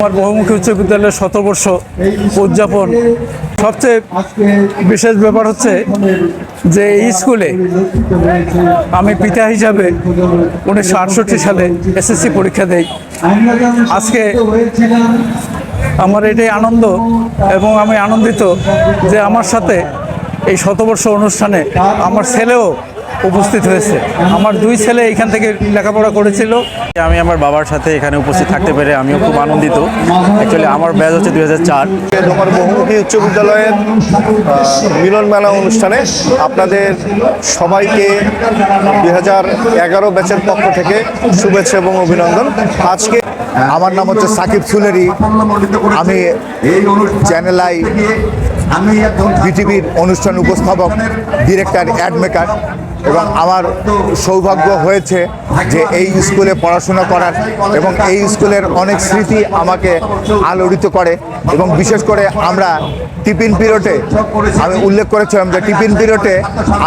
আমার বহুমুখী উচ্চ বিদ্যালয়ের শতবর্ষ উদযাপন সবচেয়ে বিশেষ ব্যাপার হচ্ছে যে এই স্কুলে আমি পিতা হিসাবে 1968 সালে এসএসসি পরীক্ষা দেই। আজকে আমার এটাই আনন্দ এবং আমি আনন্দিত যে আমার সাথে এই শতবর্ষ অনুষ্ঠানে আমার ছেলেও উপস্থিত হয়েছে। আমার দুই ছেলে এখান থেকে লেখাপড়া করেছিল। আমি আমার বাবার সাথে এখানে উপস্থিত থাকতে পেরে আমিও খুব আনন্দিত। অ্যাকচুয়ালি আমার ব্যাচ হচ্ছে 2004। তোমার বহুমুখী উচ্চ বিদ্যালয়ের মিলন মেলা অনুষ্ঠানে আপনাদের সবাইকে 2011 ব্যাচের পক্ষ থেকে শুভেচ্ছা এবং অভিনন্দন। আজকে আমার নাম হচ্ছে সাকিব সুলেরি। আমি চ্যানেল আই বিটিভির অনুষ্ঠান উপস্থাপক, ডিরেক্টর, অ্যাড মেকার, এবং আমার সৌভাগ্য হয়েছে যে এই স্কুলে পড়াশোনা করার এবং এই স্কুলের অনেক স্মৃতি আমাকে আলোড়িত করে। এবং বিশেষ করে আমরা টিফিন পিরিয়ডে, আমি উল্লেখ করেছিলাম যে টিফিন পিরিয়ডে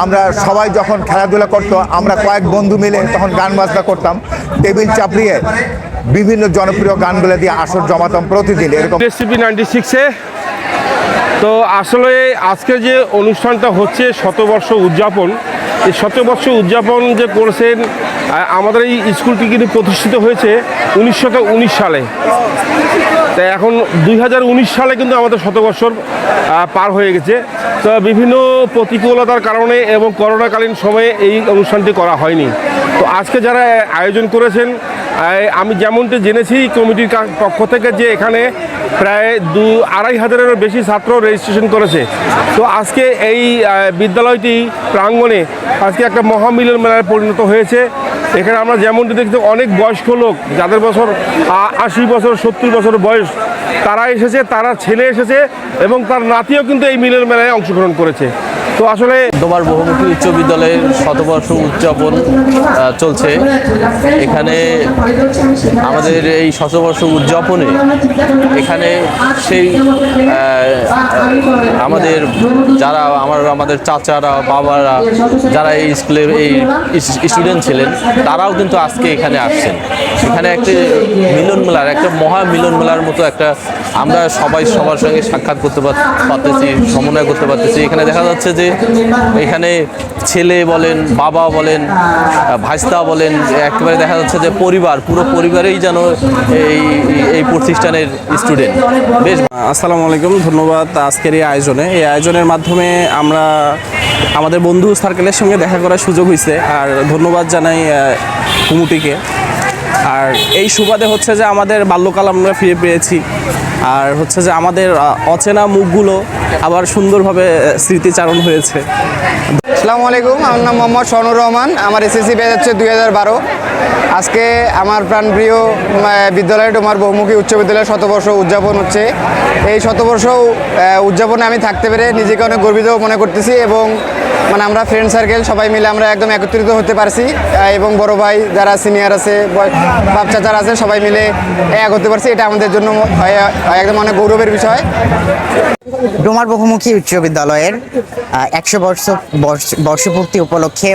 আমরা সবাই যখন খেলাধুলা করতো, আমরা কয়েক বন্ধু মিলে তখন গান বাজনা করতাম, টেবিল চাপড়িয়ে বিভিন্ন জনপ্রিয় গানগুলো দিয়ে আসর জমাতাম প্রতিদিন। এরকম রেসিপি 96-এ তো আসলে আজকে যে অনুষ্ঠানটা হচ্ছে শতবর্ষ উদযাপন, এই শতবর্ষ উদযাপন যে করেছেন, আমাদের এই স্কুলটি কিন্তু প্রতিষ্ঠিত হয়েছে 1919 সালে। তাই এখন 2019 সালে কিন্তু আমাদের শতবর্ষর পার হয়ে গেছে। তো বিভিন্ন প্রতিকূলতার কারণে এবং করোনাকালীন সময়ে এই অনুষ্ঠানটি করা হয়নি। তো আজকে যারা আয়োজন করেছেন, আমি যেমনটি জেনেছি কমিটির পক্ষ থেকে যে এখানে প্রায় 2-2.5 হাজারেরও বেশি ছাত্র রেজিস্ট্রেশন করেছে। তো আজকে এই বিদ্যালয়টি প্রাঙ্গণে আজকে একটা মহামিলন মেলায় পরিণত হয়েছে। এখানে আমরা যেমনটি দেখছি অনেক বয়স্ক লোক, যাদের বছর 80 বছর 70 বছর বয়স, তারা এসেছে, তারা ছেলে এসেছে এবং তার নাতিও কিন্তু এই মিলন মেলায় অংশগ্রহণ করেছে। তো আসলে তোমার বহুমুখী উচ্চ বিদ্যালয়ের শতবর্ষ উদযাপন চলছে। এখানে আমাদের এই শতবর্ষ উদযাপনে এখানে সেই আমাদের যারা আমাদের চাচারা, বাবারা যারা এই স্কুলের এই স্টুডেন্ট ছিলেন, তারাও কিন্তু আজকে এখানে আসছেন। এখানে একটা মিলন মেলার, একটা মহা মিলন মেলার মতো একটা আমরা সবাই সবার সঙ্গে সাক্ষাৎ করতে পারতেছি, সমন্বয় করতে পারতেছি। এখানে দেখা যাচ্ছে যে এখানে ছেলে বলেন, বাবা বলেন, ভাইস্তা বলেন, একেবারে দেখা যাচ্ছে যে পরিবার, পুরো পরিবারেই যেন এই প্রতিষ্ঠানের স্টুডেন্ট। বেশ। আসসালামু আলাইকুম, ধন্যবাদ আজকের এই আয়োজনে। এই আয়োজনের মাধ্যমে আমরা আমাদের বন্ধু সার্কেলের সঙ্গে দেখা করার সুযোগ হয়েছে, আর ধন্যবাদ জানাই কমিটিকে। আর এই সুবাদে হচ্ছে যে আমাদের বাল্যকাল আমরা ফিরে পেয়েছি, আর হচ্ছে যে আমাদের অচেনা মুখগুলো আবার সুন্দরভাবে স্মৃতিচারণ হয়েছে। আসসালামু আলাইকুম, আমার নাম মোহাম্মদ শনুর রহমান। আমার এসএসসি ব্যাচ হচ্ছে 2012। আজকে আমার প্রাণপ্রিয় বিদ্যালয় তোমার বহুমুখী উচ্চ বিদ্যালয়ের শতবর্ষ উদযাপন হচ্ছে। এই শতবর্ষ উদযাপনে আমি থাকতে পেরে নিজেকে অনেক গর্বিত মনে করতেছি, এবং আমরা ফ্রেন্ড সার্কেল সবাই মিলে আমরা একদম একত্রিত হতে পারছি, এবং বড় ভাই যারা সিনিয়র আছে, বাপ চাচারা আছে, সবাই মিলে এক হতে পারছি। এটা আমাদের জন্য একদম অনেক গৌরবের বিষয়। ডোমার বহুমুখী উচ্চ বিদ্যালয়ের 100 বর্ষপূর্তি উপলক্ষে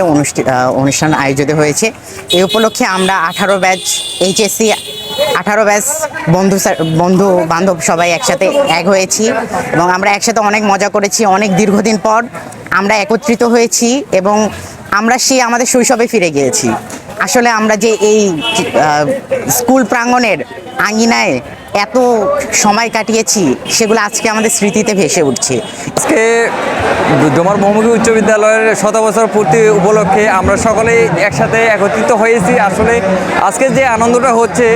অনুষ্ঠান আয়োজিত হয়েছে। এই উপলক্ষে আমরা 18 ব্যাচ এইচএসসি 18 ব্যাচ বন্ধু বান্ধব সবাই একসাথে এক হয়েছি, এবং আমরা একসাথে অনেক মজা করেছি। অনেক দীর্ঘদিন পর আমরা একত্রিত হয়েছি এবং আমরা আমাদের শৈশবে ফিরে গিয়েছি। আসলে আমরা যে এই স্কুল প্রাঙ্গণের আঙিনায় এত সময় কাটিয়েছি, সেগুলো আজকে আমাদের স্মৃতিতে ভেসে উঠছে। আজকে ডোমার বহুমুখী উচ্চ বিদ্যালয়ের শতবর্ষ পূর্তি উপলক্ষে আমরা সকলেই একসাথে একত্রিত হয়েছি। আসলে আজকে যে আনন্দটা হচ্ছে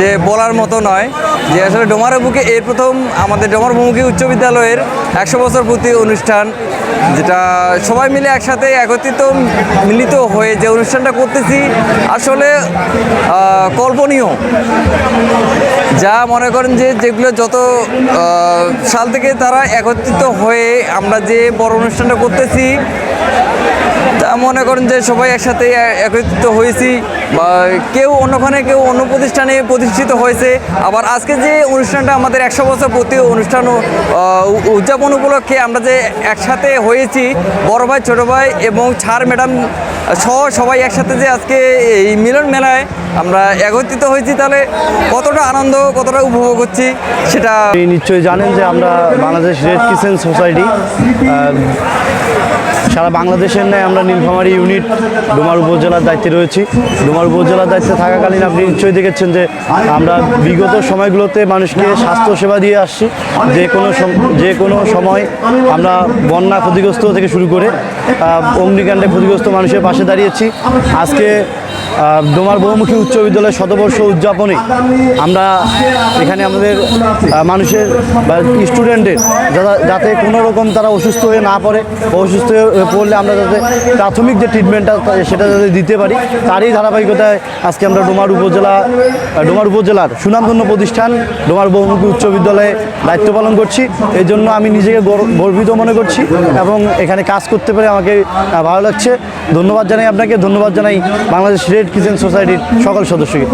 যে বলার মতো নয়, যে আসলে ডোমারের বুকে এই প্রথম আমাদের ডোমার বহুমুখী উচ্চ বিদ্যালয়ের 100 বছর পূর্তি অনুষ্ঠান, যেটা সবাই মিলে একসাথে একত্রিত মিলিত হয়ে যে অনুষ্ঠানটা করতেছি, আসলে কল্পনীয়। যা মনে করেন যে যেগুলো যত সাল থেকে তারা একত্রিত হয়ে আমরা যে বড় অনুষ্ঠানটা করতেছি, তা মনে করেন যে সবাই একসাথে একত্রিত হয়েছি, বা কেউ অন্যখানে কেউ অন্য প্রতিষ্ঠানে প্রতিষ্ঠিত হয়েছে। আবার আজকে যে অনুষ্ঠানটা আমাদের 100 বছর প্রতি অনুষ্ঠান উদযাপন উপলক্ষে আমরা যে একসাথে হয়েছি, বড় ভাই ছোট ভাই এবং স্যার ম্যাডাম সহ সবাই একসাথে যে আজকে এই মিলন মেলায় আমরা একত্রিত হয়েছি, তাহলে কতটা আনন্দ কতটা উপভোগ করছি সেটা আপনি নিশ্চয়ই জানেন যে আমরা বাংলাদেশ রেড ক্রিসেন্ট সোসাইটি সারা বাংলাদেশের ন্যায় আমরা নীলফামারী ইউনিট ডোমার উপজেলার দায়িত্বে রয়েছি। ডোমার উপজেলার দায়িত্বে থাকাকালীন আপনি নিশ্চয়ই দেখেছেন যে আমরা বিগত সময়গুলোতে মানুষকে স্বাস্থ্যসেবা দিয়ে আসছি। যে কোনো সময় আমরা বন্যা ক্ষতিগ্রস্ত থেকে শুরু করে অগ্নিকাণ্ডে ক্ষতিগ্রস্ত মানুষের পাশে দাঁড়িয়েছি। আজকে ডোমার বহুমুখী উচ্চ বিদ্যালয়ের শতবর্ষ উদযাপনে আমরা এখানে আমাদের মানুষের বা স্টুডেন্টের যাতে কোনো রকম তারা অসুস্থ হয়ে না পড়ে, অসুস্থ হয়ে পড়লে আমরা যাতে প্রাথমিক যে ট্রিটমেন্টটা সেটা যাতে দিতে পারি, তারই ধারাবাহিকতায় আজকে আমরা ডোমার উপজেলার সুনামধন্য প্রতিষ্ঠান ডোমার বহুমুখী উচ্চ বিদ্যালয়ে দায়িত্ব পালন করছি। এই জন্য আমি নিজেকে গর্বিত মনে করছি এবং এখানে কাজ করতে পেরে আমাকে ভালো লাগছে। ধন্যবাদ জানাই আপনাকে, ধন্যবাদ জানাই বাংলাদেশ রেড ক্রিসেন্ট সোসাইটির সকল সদস্যকে।